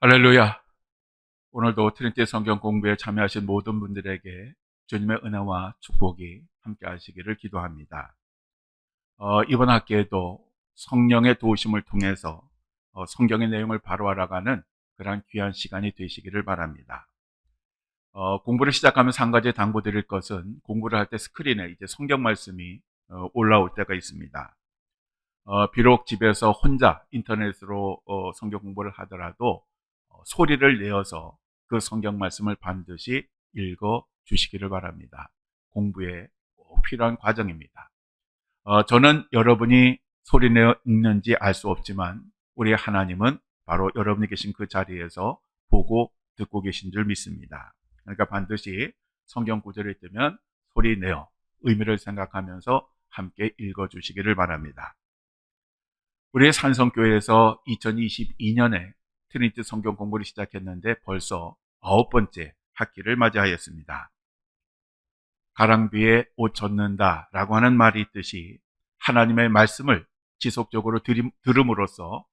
할렐루야. 오늘도 트리니티 성경 공부에 참여하신 모든 분들에게 주님의 은혜와 축복이 함께 하시기를 기도합니다. 이번 학기에도 성령의 도우심을 통해서 성경의 내용을 바로 알아가는 그런 귀한 시간이 되시기를 바랍니다. 공부를 시작하면서 한 가지 당부드릴 것은, 공부를 할 때 스크린에 이제 성경 말씀이 올라올 때가 있습니다. 비록 집에서 혼자 인터넷으로 성경 공부를 하더라도 소리를 내어서 그 성경 말씀을 반드시 읽어 주시기를 바랍니다. 공부에 꼭 필요한 과정입니다. 저는 여러분이 소리 내어 읽는지 알 수 없지만 우리 하나님은 바로 여러분이 계신 그 자리에서 보고 듣고 계신 줄 믿습니다. 그러니까 반드시 성경 구절이 뜨면 소리 내어 의미를 생각하면서 함께 읽어 주시기를 바랍니다. 우리 산성교회에서 2022년에 트리니티 성경 공부를 시작했는데 벌써 9번째 학기를 맞이하였습니다. 가랑비에 옷 젖는다 라고 하는 말이 있듯이 하나님의 말씀을 지속적으로 들음으로써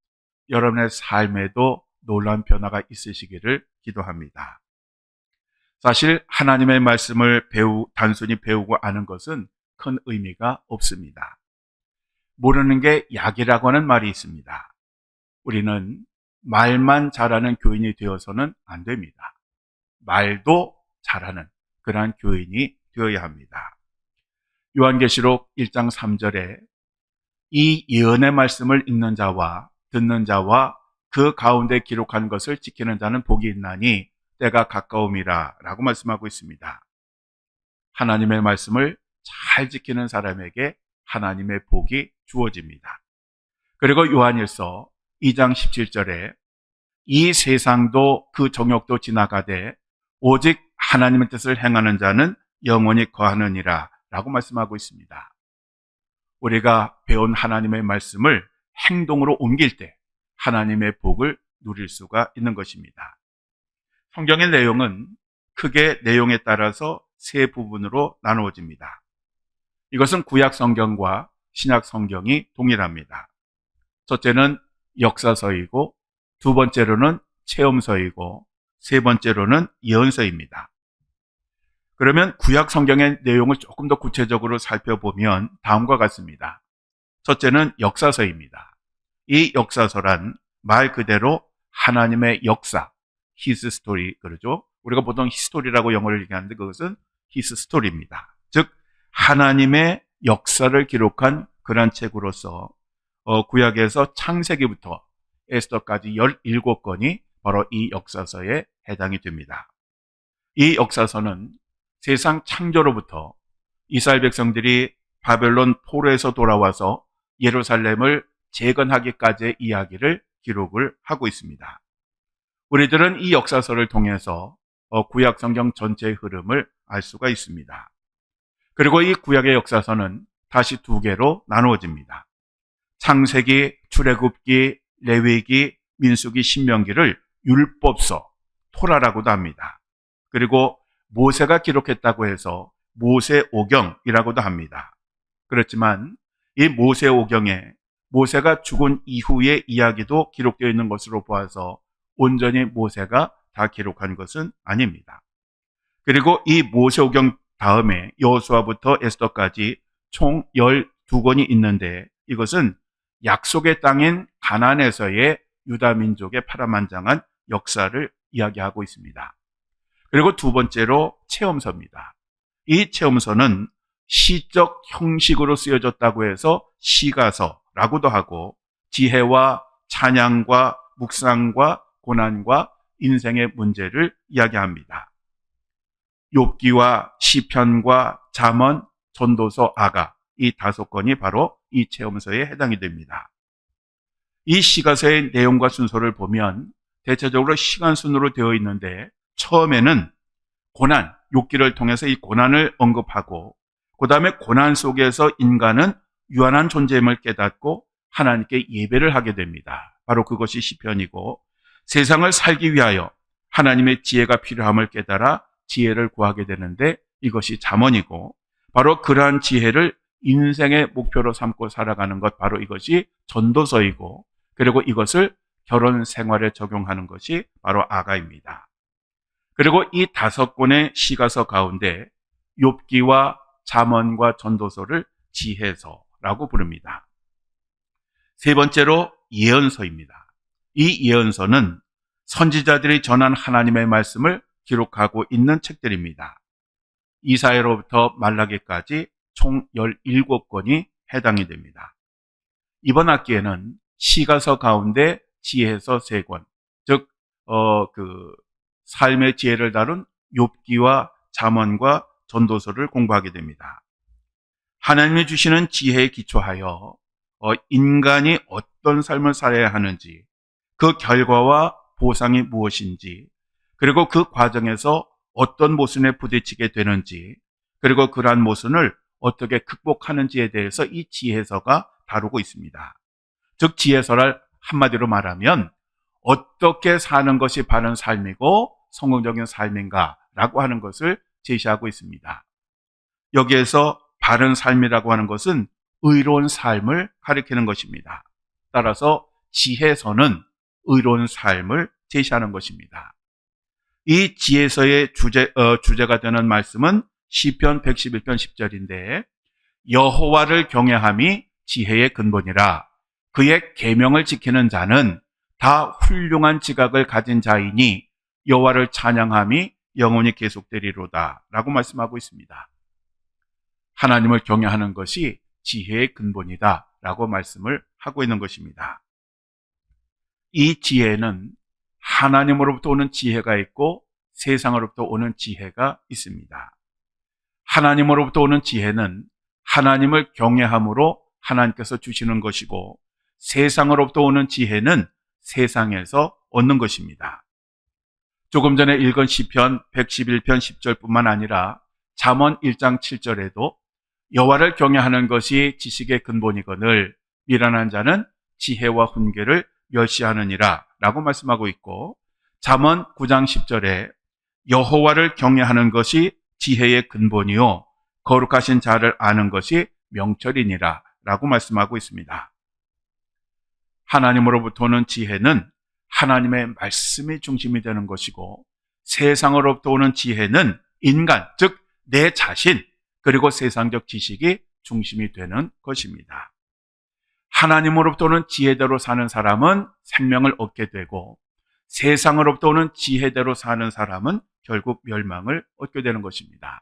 여러분의 삶에도 놀라운 변화가 있으시기를 기도합니다. 사실 하나님의 말씀을 단순히 배우고 아는 것은 큰 의미가 없습니다. 모르는 게 약이라고 하는 말이 있습니다. 우리는 말만 잘하는 교인이 되어서는 안 됩니다. 말도 잘하는 그러한 교인이 되어야 합니다. 요한계시록 1장 3절에 이 예언의 말씀을 읽는 자와 듣는 자와 그 가운데 기록한 것을 지키는 자는 복이 있나니 때가 가까움이라 라고 말씀하고 있습니다. 하나님의 말씀을 잘 지키는 사람에게 하나님의 복이 주어집니다. 그리고 요한일서 2장 17절에 이 세상도 그 정욕도 지나가되 오직 하나님의 뜻을 행하는 자는 영원히 거하느니라 라고 말씀하고 있습니다. 우리가 배운 하나님의 말씀을 행동으로 옮길 때 하나님의 복을 누릴 수가 있는 것입니다. 성경의 내용은 크게 내용에 따라서 세 부분으로 나누어집니다. 이것은 구약 성경과 신약 성경이 동일합니다. 첫째는 역사서이고, 두 번째로는 체험서이고, 세 번째로는 예언서입니다. 그러면 구약 성경의 내용을 조금 더 구체적으로 살펴보면 다음과 같습니다. 첫째는 역사서입니다. 이 역사서란 말 그대로 하나님의 역사, His story 그러죠. 우리가 보통 히스토리라고 영어를 얘기하는데 그것은 His story입니다. 즉 하나님의 역사를 기록한 그런 책으로서 구약에서 창세기부터 에스더까지 17권이 바로 이 역사서에 해당이 됩니다. 이 역사서는 세상 창조로부터 이스라엘 백성들이 바벨론 포로에서 돌아와서 예루살렘을 재건하기까지의 이야기를 기록을 하고 있습니다. 우리들은 이 역사서를 통해서 구약 성경 전체의 흐름을 알 수가 있습니다. 그리고 이 구약의 역사서는 다시 두 개로 나누어집니다. 창세기, 출애굽기, 레위기, 민수기, 신명기를 율법서, 토라라고도 합니다. 그리고 모세가 기록했다고 해서 모세오경이라고도 합니다. 그렇지만 이 모세오경에 모세가 죽은 이후의 이야기도 기록되어 있는 것으로 보아서 온전히 모세가 다 기록한 것은 아닙니다. 그리고 이 모세오경 다음에 여호수아부터 에스더까지 총 12권이 있는데 이것은 약속의 땅인 가나안에서의 유다 민족의 파란만장한 역사를 이야기하고 있습니다. 그리고 두 번째로 체험서입니다. 이 체험서는 시적 형식으로 쓰여졌다고 해서 시가서라고도 하고 지혜와 찬양과 묵상과 고난과 인생의 문제를 이야기합니다. 욥기와 시편과 잠언, 전도서, 아가 이 5권이 바로 이 체험서에 해당이 됩니다. 이 시가서의 내용과 순서를 보면 대체적으로 시간 순으로 되어 있는데 처음에는 고난, 욥기를 통해서 이 고난을 언급하고 그 다음에 고난 속에서 인간은 유한한 존재임을 깨닫고 하나님께 예배를 하게 됩니다. 바로 그것이 시편이고 세상을 살기 위하여 하나님의 지혜가 필요함을 깨달아 지혜를 구하게 되는데 이것이 잠언이고 바로 그러한 지혜를 인생의 목표로 삼고 살아가는 것 바로 이것이 전도서이고 그리고 이것을 결혼 생활에 적용하는 것이 바로 아가입니다. 그리고 이 5권의 시가서 가운데 욥기와 잠언과 전도서를 지혜서라고 부릅니다. 세 번째로 예언서입니다. 이 예언서는 선지자들이 전한 하나님의 말씀을 기록하고 있는 책들입니다. 이사야로부터 말라기까지 총 17권이 해당이 됩니다. 이번 학기에는 시가서 가운데 지혜서 3권, 즉 삶의 지혜를 다룬 욥기와 잠언과 전도서를 공부하게 됩니다. 하나님이 주시는 지혜에 기초하여 인간이 어떤 삶을 살아야 하는지, 그 결과와 보상이 무엇인지, 그리고 그 과정에서 어떤 모순에 부딪히게 되는지, 그리고 그러한 모순을 어떻게 극복하는지에 대해서 이 지혜서가 다루고 있습니다. 즉 지혜서를 한마디로 말하면 어떻게 사는 것이 바른 삶이고 성공적인 삶인가라고 하는 것을 제시하고 있습니다. 여기에서 바른 삶이라고 하는 것은 의로운 삶을 가리키는 것입니다. 따라서 지혜서는 의로운 삶을 제시하는 것입니다. 이 지혜서의 주제가 되는 말씀은 시편 111편 10절인데 여호와를 경외함이 지혜의 근본이라 그의 계명을 지키는 자는 다 훌륭한 지각을 가진 자이니 여호와를 찬양함이 영원히 계속되리로다 라고 말씀하고 있습니다. 하나님을 경외하는 것이 지혜의 근본이다 라고 말씀을 하고 있는 것입니다. 이 지혜는 하나님으로부터 오는 지혜가 있고 세상으로부터 오는 지혜가 있습니다. 하나님으로부터 오는 지혜는 하나님을 경외함으로 하나님께서 주시는 것이고 세상으로부터 오는 지혜는 세상에서 얻는 것입니다. 조금 전에 읽은 시편 111편 10절뿐만 아니라 잠언 1장 7절에도 여호와를 경외하는 것이 지식의 근본이거늘 미련한 자는 지혜와 훈계를 멸시하느니라 라고 말씀하고 있고 잠언 9장 10절에 여호와를 경외하는 것이 지혜의 근본이요 거룩하신 자를 아는 것이 명철이니라 라고 말씀하고 있습니다. 하나님으로부터 오는 지혜는 하나님의 말씀이 중심이 되는 것이고 세상으로부터 오는 지혜는 인간, 즉 내 자신 그리고 세상적 지식이 중심이 되는 것입니다. 하나님으로부터 오는 지혜대로 사는 사람은 생명을 얻게 되고 세상으로부터 오는 지혜대로 사는 사람은 결국 멸망을 얻게 되는 것입니다.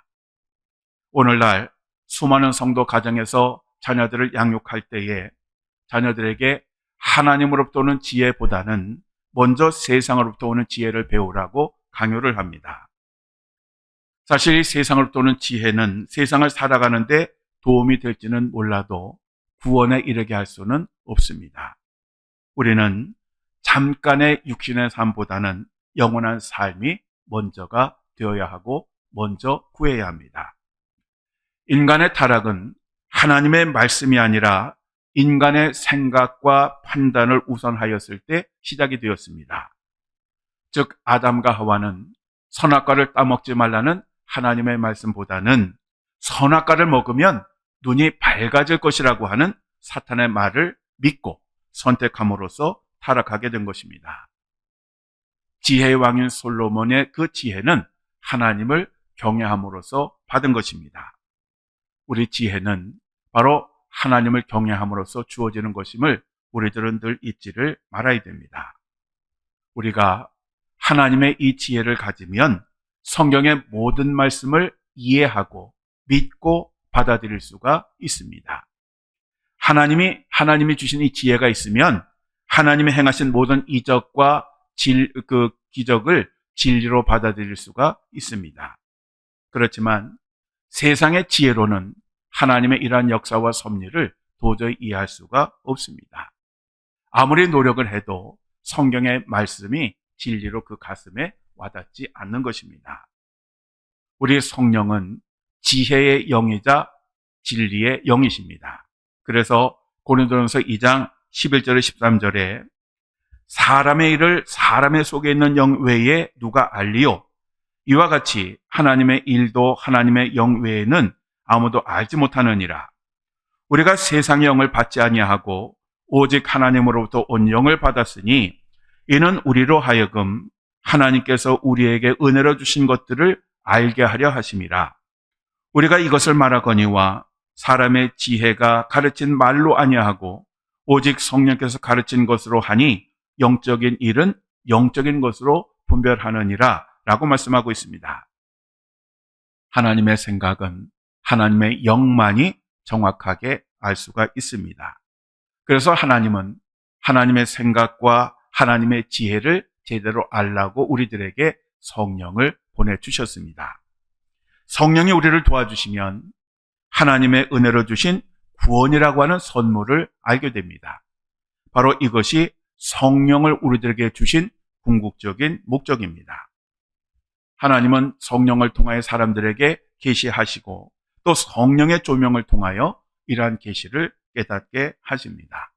오늘날 수많은 성도 가정에서 자녀들을 양육할 때에 자녀들에게 하나님으로부터 오는 지혜보다는 먼저 세상으로부터 오는 지혜를 배우라고 강요를 합니다. 사실 세상으로부터 오는 지혜는 세상을 살아가는데 도움이 될지는 몰라도 구원에 이르게 할 수는 없습니다. 우리는 잠깐의 육신의 삶보다는 영원한 삶이 먼저가 되어야 하고 먼저 구해야 합니다. 인간의 타락은 하나님의 말씀이 아니라 인간의 생각과 판단을 우선하였을 때 시작이 되었습니다. 즉 아담과 하와는 선악과를 따먹지 말라는 하나님의 말씀보다는 선악과를 먹으면 눈이 밝아질 것이라고 하는 사탄의 말을 믿고 선택함으로써 타락하게 된 것입니다. 지혜의 왕인 솔로몬의 그 지혜는 하나님을 경외함으로써 받은 것입니다. 우리 지혜는 바로 하나님을 경외함으로써 주어지는 것임을 우리들은 늘 잊지를 말아야 됩니다. 우리가 하나님의 이 지혜를 가지면 성경의 모든 말씀을 이해하고 믿고 받아들일 수가 있습니다. 하나님이 주신 이 지혜가 있으면 하나님이 행하신 모든 이적과 기적을 진리로 받아들일 수가 있습니다. 그렇지만 세상의 지혜로는 하나님의 이러한 역사와 섭리를 도저히 이해할 수가 없습니다. 아무리 노력을 해도 성경의 말씀이 진리로 그 가슴에 와닿지 않는 것입니다. 우리 성령은 지혜의 영이자 진리의 영이십니다. 그래서 고린도전서 2장 11절에 13절에 사람의 일을 사람의 속에 있는 영 외에 누가 알리요? 이와 같이 하나님의 일도 하나님의 영 외에는 아무도 알지 못하느니라. 우리가 세상의 영을 받지 아니하고 오직 하나님으로부터 온 영을 받았으니 이는 우리로 하여금 하나님께서 우리에게 은혜로 주신 것들을 알게 하려 하심이라. 우리가 이것을 말하거니와 사람의 지혜가 가르친 말로 아니하고 오직 성령께서 가르친 것으로 하니 영적인 일은 영적인 것으로 분별하느니라 라고 말씀하고 있습니다. 하나님의 생각은 하나님의 영만이 정확하게 알 수가 있습니다. 그래서 하나님은 하나님의 생각과 하나님의 지혜를 제대로 알라고 우리들에게 성령을 보내주셨습니다. 성령이 우리를 도와주시면 하나님의 은혜로 주신 구원이라고 하는 선물을 알게 됩니다. 바로 이것이 성령을 우리들에게 주신 궁극적인 목적입니다. 하나님은 성령을 통하여 사람들에게 계시하시고 또 성령의 조명을 통하여 이러한 계시를 깨닫게 하십니다.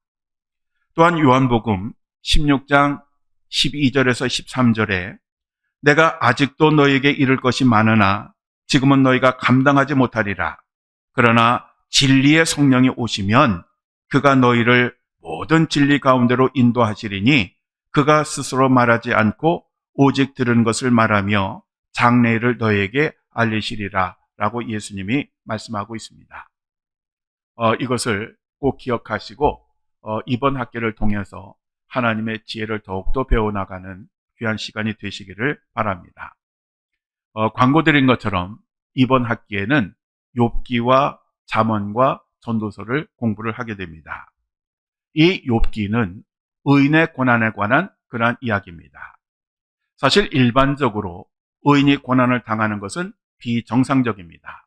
또한 요한복음 16장 12절에서 13절에 내가 아직도 너에게 이를 것이 많으나 지금은 너희가 감당하지 못하리라. 그러나 진리의 성령이 오시면 그가 너희를 모든 진리 가운데로 인도하시리니 그가 스스로 말하지 않고 오직 들은 것을 말하며 장래일을 너희에게 알리시리라 라고 예수님이 말씀하고 있습니다. 이것을 꼭 기억하시고 이번 학기를 통해서 하나님의 지혜를 더욱더 배워나가는 귀한 시간이 되시기를 바랍니다. 광고 드린 것처럼 이번 학기에는 욥기와 잠언과 전도서를 공부를 하게 됩니다. 이 욥기는 의인의 고난에 관한 그러한 이야기입니다. 사실 일반적으로 의인이 고난을 당하는 것은 비정상적입니다.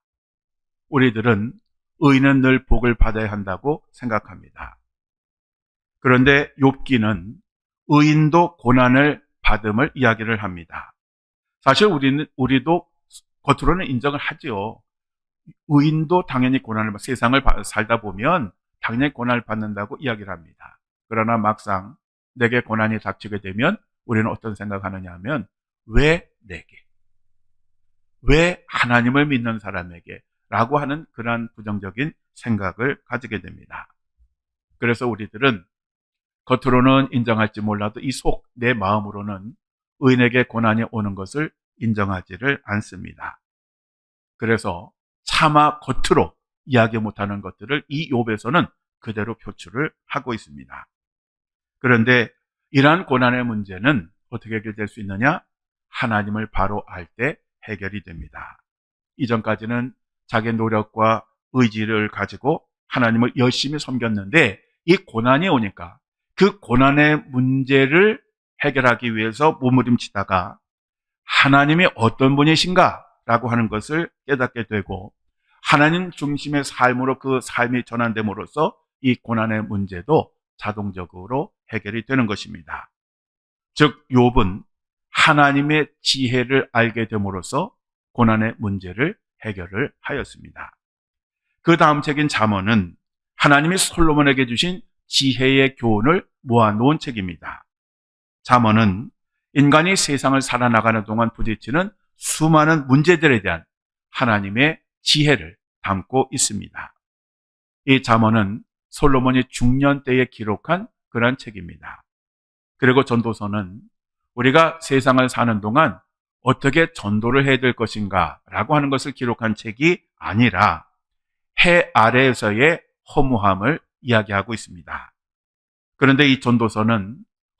우리들은 의인은 늘 복을 받아야 한다고 생각합니다. 그런데 욥기는 의인도 고난을 받음을 이야기를 합니다. 사실 우리도 겉으로는 인정을 하죠. 의인도 당연히 세상을 살다 보면 당연히 고난을 받는다고 이야기를 합니다. 그러나 막상 내게 고난이 닥치게 되면 우리는 어떤 생각을 하느냐 하면 왜 내게? 왜 하나님을 믿는 사람에게? 라고 하는 그러한 부정적인 생각을 가지게 됩니다. 그래서 우리들은 겉으로는 인정할지 몰라도 이 내 마음으로는 의인에게 고난이 오는 것을 인정하지를 않습니다. 그래서 차마 겉으로 이야기 못하는 것들을 이 욥에서는 그대로 표출을 하고 있습니다. 그런데 이러한 고난의 문제는 어떻게 해결될 수 있느냐? 하나님을 바로 알 때 해결이 됩니다. 이전까지는 자기 노력과 의지를 가지고 하나님을 열심히 섬겼는데 이 고난이 오니까 그 고난의 문제를 해결하기 위해서 몸부림치다가 하나님이 어떤 분이신가? 라고 하는 것을 깨닫게 되고 하나님 중심의 삶으로 그 삶이 전환됨으로써 이 고난의 문제도 자동적으로 해결이 되는 것입니다. 즉 욥은 하나님의 지혜를 알게 됨으로써 고난의 문제를 해결을 하였습니다. 그 다음 책인 잠언은 하나님이 솔로몬에게 주신 지혜의 교훈을 모아놓은 책입니다. 잠언은 인간이 세상을 살아나가는 동안 부딪히는 수많은 문제들에 대한 하나님의 지혜를 담고 있습니다. 이 잠언은 솔로몬이 중년 때에 기록한 그런 책입니다. 그리고 전도서는 우리가 세상을 사는 동안 어떻게 전도를 해야 될 것인가 라고 하는 것을 기록한 책이 아니라 해 아래에서의 허무함을 이야기하고 있습니다. 그런데 이 전도서는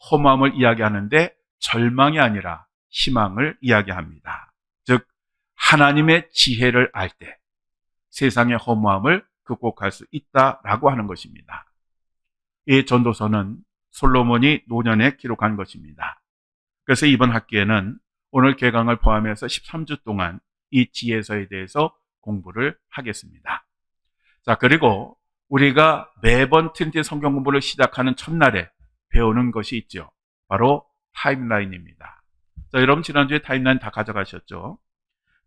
허무함을 이야기하는데 절망이 아니라 희망을 이야기합니다. 즉 하나님의 지혜를 알 때 세상의 허무함을 극복할 수 있다라고 하는 것입니다. 이 전도서는 솔로몬이 노년에 기록한 것입니다. 그래서 이번 학기에는 오늘 개강을 포함해서 13주 동안 이 지혜서에 대해서 공부를 하겠습니다. 자, 그리고 우리가 매번 트린티 성경 공부를 시작하는 첫날에 배우는 것이 있죠. 바로 타임라인입니다. 자, 여러분 지난주에 타임라인 다 가져가셨죠?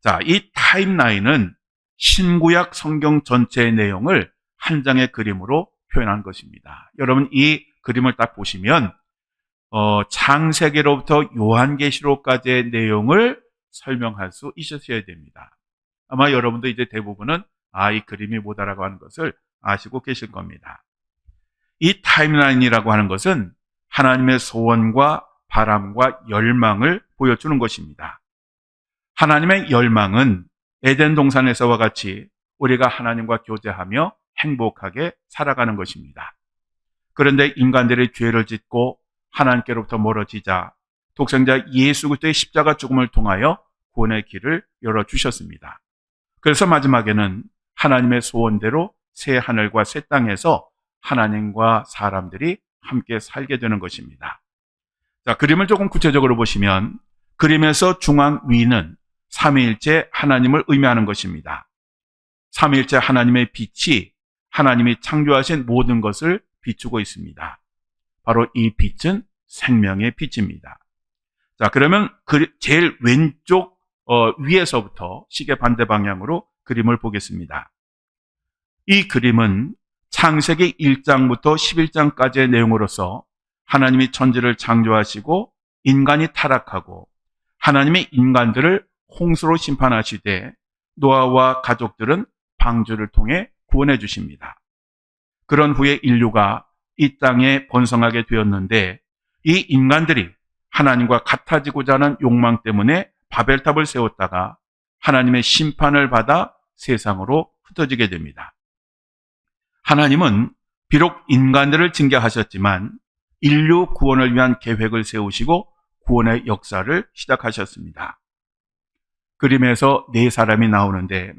자, 이 타임라인은 신구약 성경 전체의 내용을 한 장의 그림으로 표현한 것입니다. 여러분 이 그림을 딱 보시면 창세기로부터 요한계시록까지의 내용을 설명할 수 있으셔야 됩니다. 아마 여러분도 이제 대부분은 이 그림이 뭐다라고 하는 것을 아시고 계실 겁니다. 이 타임라인이라고 하는 것은 하나님의 소원과 바람과 열망을 보여주는 것입니다. 하나님의 열망은 에덴 동산에서와 같이 우리가 하나님과 교제하며 행복하게 살아가는 것입니다. 그런데 인간들이 죄를 짓고 하나님께로부터 멀어지자 독생자 예수 그리스도의 십자가 죽음을 통하여 구원의 길을 열어주셨습니다. 그래서 마지막에는 하나님의 소원대로 새 하늘과 새 땅에서 하나님과 사람들이 함께 살게 되는 것입니다. 자, 그림을 조금 구체적으로 보시면 그림에서 중앙 위는 삼위일체 하나님을 의미하는 것입니다. 삼위일체 하나님의 빛이 하나님이 창조하신 모든 것을 비추고 있습니다. 바로 이 빛은 생명의 빛입니다. 자, 그러면 제일 왼쪽 위에서부터 시계 반대 방향으로 그림을 보겠습니다. 이 그림은 창세기 1장부터 11장까지의 내용으로서 하나님이 천지를 창조하시고 인간이 타락하고 하나님이 인간들을 홍수로 심판하시되 노아와 가족들은 방주를 통해 구원해 주십니다. 그런 후에 인류가 이 땅에 번성하게 되었는데 이 인간들이 하나님과 같아지고자 하는 욕망 때문에 바벨탑을 세웠다가 하나님의 심판을 받아 세상으로 흩어지게 됩니다. 하나님은 비록 인간들을 징계하셨지만 인류 구원을 위한 계획을 세우시고 구원의 역사를 시작하셨습니다. 그림에서 네 사람이 나오는데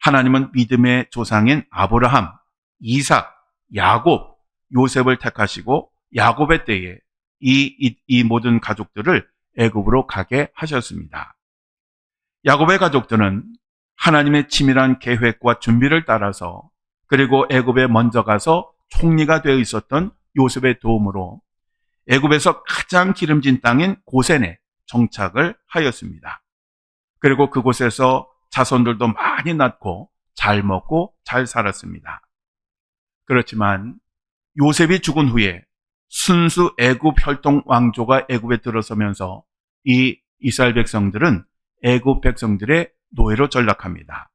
하나님은 믿음의 조상인 아브라함, 이삭, 야곱, 요셉을 택하시고 야곱의 때에 이 모든 가족들을 애굽으로 가게 하셨습니다. 야곱의 가족들은 하나님의 치밀한 계획과 준비를 따라서 그리고 애굽에 먼저 가서 총리가 되어 있었던 요셉의 도움으로 애굽에서 가장 기름진 땅인 고센에 정착을 하였습니다. 그리고 그곳에서 자손들도 많이 낳고 잘 먹고 잘 살았습니다. 그렇지만 요셉이 죽은 후에 순수 애굽 혈통 왕조가 애굽에 들어서면서 이 이스라엘 백성들은 애굽 백성들의 노예로 전락합니다.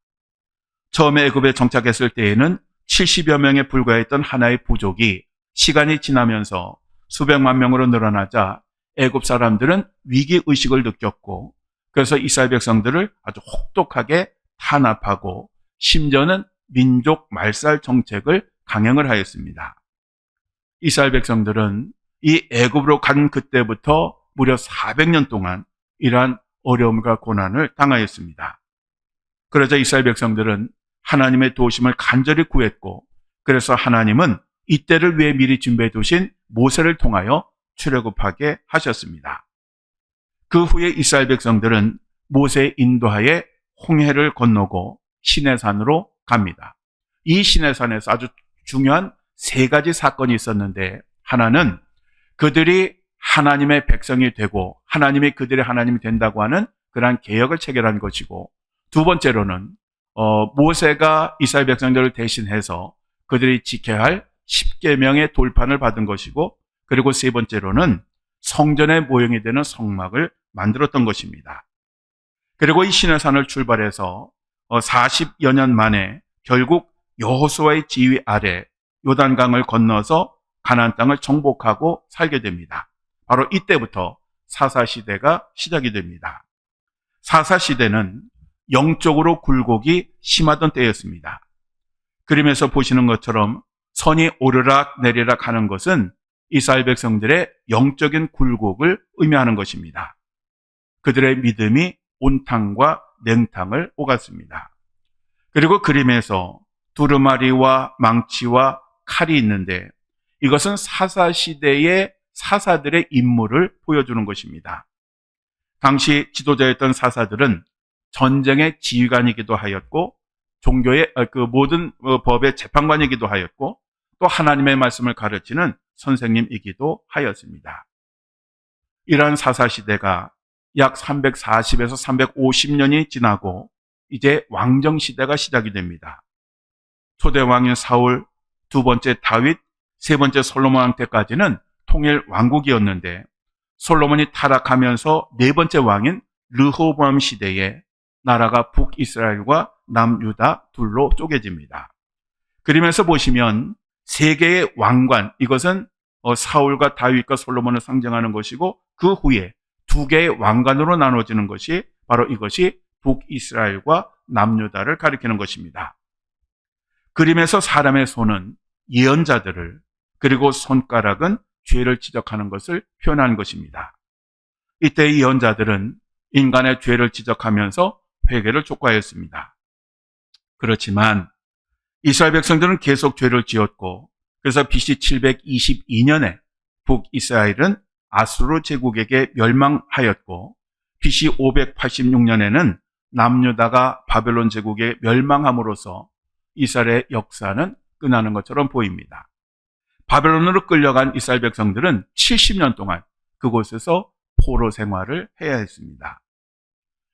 처음에 애굽에 정착했을 때에는 70여 명에 불과했던 하나의 부족이 시간이 지나면서 수백만 명으로 늘어나자 애굽 사람들은 위기의식을 느꼈고 그래서 이스라엘 백성들을 아주 혹독하게 탄압하고 심지어는 민족 말살 정책을 강행을 하였습니다. 이스라엘 백성들은 이 애굽으로 간 그때부터 무려 400년 동안 이러한 어려움과 고난을 당하였습니다. 그러자 이스라엘 백성들은 하나님의 도우심을 간절히 구했고 그래서 하나님은 이때를 위해 미리 준비해 두신 모세를 통하여 출애굽하게 하셨습니다. 그 후에 이스라엘 백성들은 모세의 인도하에 홍해를 건너고 시내산으로 갑니다. 이 시내산에서 아주 중요한 세 가지 사건이 있었는데 하나는 그들이 하나님의 백성이 되고 하나님이 그들의 하나님이 된다고 하는 그러한 개혁을 체결한 것이고 두 번째로는 모세가 이스라엘 백성들을 대신해서 그들이 지켜야 할 10계명의 돌판을 받은 것이고 그리고 세 번째로는 성전의 모형이 되는 성막을 만들었던 것입니다. 그리고 이 시내산을 출발해서 40여 년 만에 결국 여호수아의 지휘 아래 요단강을 건너서 가나안 땅을 정복하고 살게 됩니다. 바로 이때부터 사사시대가 시작이 됩니다. 사사시대는 영적으로 굴곡이 심하던 때였습니다. 그림에서 보시는 것처럼 선이 오르락 내리락 하는 것은 이스라엘 백성들의 영적인 굴곡을 의미하는 것입니다. 그들의 믿음이 온탕과 냉탕을 오갔습니다. 그리고 그림에서 두루마리와 망치와 칼이 있는데 이것은 사사시대의 사사들의 임무를 보여주는 것입니다. 당시 지도자였던 사사들은 전쟁의 지휘관이기도 하였고 종교의 그 모든 법의 재판관이기도 하였고 또 하나님의 말씀을 가르치는 선생님이기도 하였습니다. 이러한 사사시대가 약 340에서 350년이 지나고 이제 왕정시대가 시작이 됩니다. 초대 왕인 사울, 두 번째 다윗, 세 번째 솔로몬 왕 때까지는 통일 왕국이었는데 솔로몬이 타락하면서 네 번째 왕인 르호보암 시대에 나라가 북이스라엘과 남유다 둘로 쪼개집니다. 그림에서 보시면 세 개의 왕관, 이것은 사울과 다윗과 솔로몬을 상징하는 것이고 그 후에 두 개의 왕관으로 나눠지는 것이 바로 이것이 북이스라엘과 남유다를 가리키는 것입니다. 그림에서 사람의 손은 예언자들을, 그리고 손가락은 죄를 지적하는 것을 표현한 것입니다. 이때 예언자들은 인간의 죄를 지적하면서 회개를 촉구하였습니다. 그렇지만 이스라엘 백성들은 계속 죄를 지었고, 그래서 BC 722년에 북이스라엘은 아수르 제국에게 멸망하였고, BC 586년에는 남유다가 바벨론 제국에 멸망함으로써 이스라엘의 역사는 끝나는 것처럼 보입니다. 바벨론으로 끌려간 이스라엘 백성들은 70년 동안 그곳에서 포로 생활을 해야 했습니다.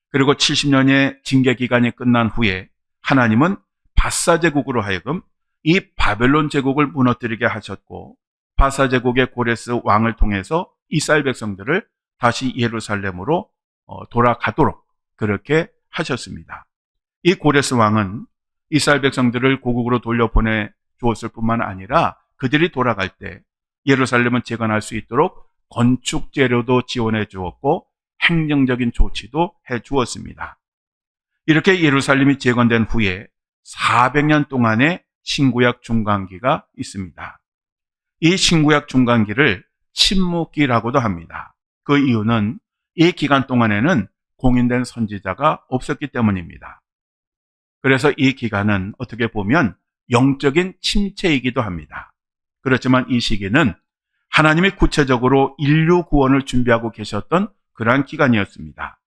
그리고 70년의 징계 기간이 끝난 후에 하나님은 바사 제국으로 하여금 이 바벨론 제국을 무너뜨리게 하셨고, 바사 제국의 고레스 왕을 통해서 이스라엘 백성들을 다시 예루살렘으로 돌아가도록 그렇게 하셨습니다. 이 고레스 왕은 이스라엘 백성들을 고국으로 돌려보내 주었을 뿐만 아니라 그들이 돌아갈 때 예루살렘은 재건할 수 있도록 건축 재료도 지원해 주었고 행정적인 조치도 해 주었습니다. 이렇게 예루살렘이 재건된 후에 400년 동안의 신구약 중간기가 있습니다. 이 신구약 중간기를 침묵기라고도 합니다. 그 이유는 이 기간 동안에는 공인된 선지자가 없었기 때문입니다. 그래서 이 기간은 어떻게 보면 영적인 침체이기도 합니다. 그렇지만 이 시기는 하나님이 구체적으로 인류 구원을 준비하고 계셨던 그러한 기간이었습니다.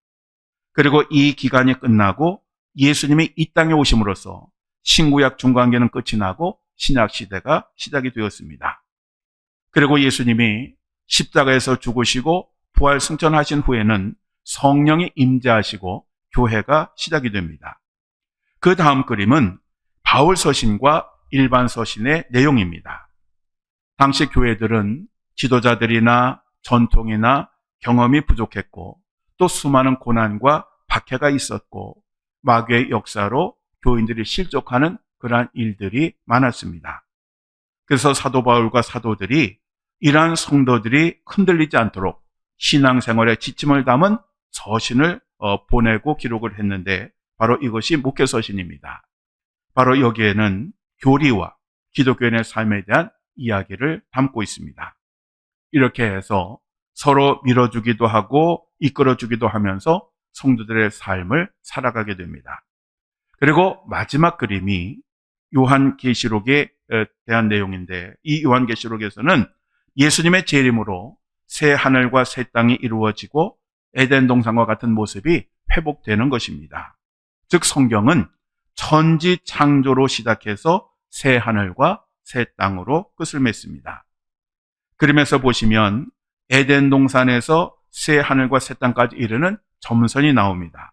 그리고 이 기간이 끝나고 예수님이 이 땅에 오심으로써 신구약 중간기는 끝이 나고 신약 시대가 시작이 되었습니다. 그리고 예수님이 십자가에서 죽으시고 부활 승천하신 후에는 성령이 임재하시고 교회가 시작이 됩니다. 그 다음 그림은 바울 서신과 일반 서신의 내용입니다. 당시 교회들은 지도자들이나 전통이나 경험이 부족했고, 또 수많은 고난과 박해가 있었고, 마귀의 역사로 교인들이 실족하는 그러한 일들이 많았습니다. 그래서 사도 바울과 사도들이 이러한 성도들이 흔들리지 않도록 신앙생활에 지침을 담은 서신을 보내고 기록을 했는데, 바로 이것이 목회서신입니다. 바로 여기에는 교리와 기독교인의 삶에 대한 이야기를 담고 있습니다. 이렇게 해서 서로 밀어주기도 하고 이끌어주기도 하면서 성도들의 삶을 살아가게 됩니다. 그리고 마지막 그림이 요한계시록에 대한 내용인데, 이 요한계시록에서는 예수님의 재림으로 새 하늘과 새 땅이 이루어지고 에덴 동산과 같은 모습이 회복되는 것입니다. 즉 성경은 천지 창조로 시작해서 새 하늘과 새 땅으로 끝을 맺습니다. 그림에서 보시면 에덴 동산에서 새 하늘과 새 땅까지 이르는 점선이 나옵니다.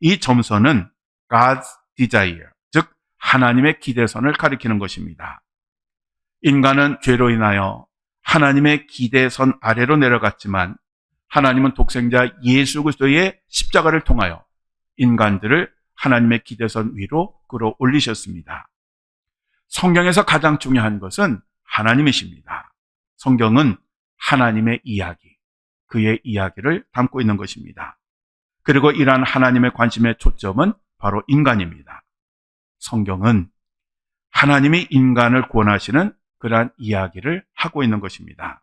이 점선은 God's desire, 즉 하나님의 기대선을 가리키는 것입니다. 인간은 죄로 인하여 하나님의 기대선 아래로 내려갔지만, 하나님은 독생자 예수 그리스도의 십자가를 통하여 인간들을 하나님의 기대선 위로 끌어올리셨습니다. 성경에서 가장 중요한 것은 하나님이십니다. 성경은 하나님의 이야기, 그의 이야기를 담고 있는 것입니다. 그리고 이러한 하나님의 관심의 초점은 바로 인간입니다. 성경은 하나님이 인간을 구원하시는 그러한 이야기를 하고 있는 것입니다.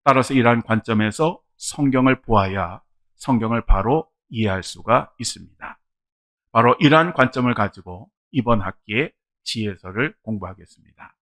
따라서 이러한 관점에서 성경을 보아야 성경을 바로 이해할 수가 있습니다. 바로 이러한 관점을 가지고 이번 학기에 지혜서를 공부하겠습니다.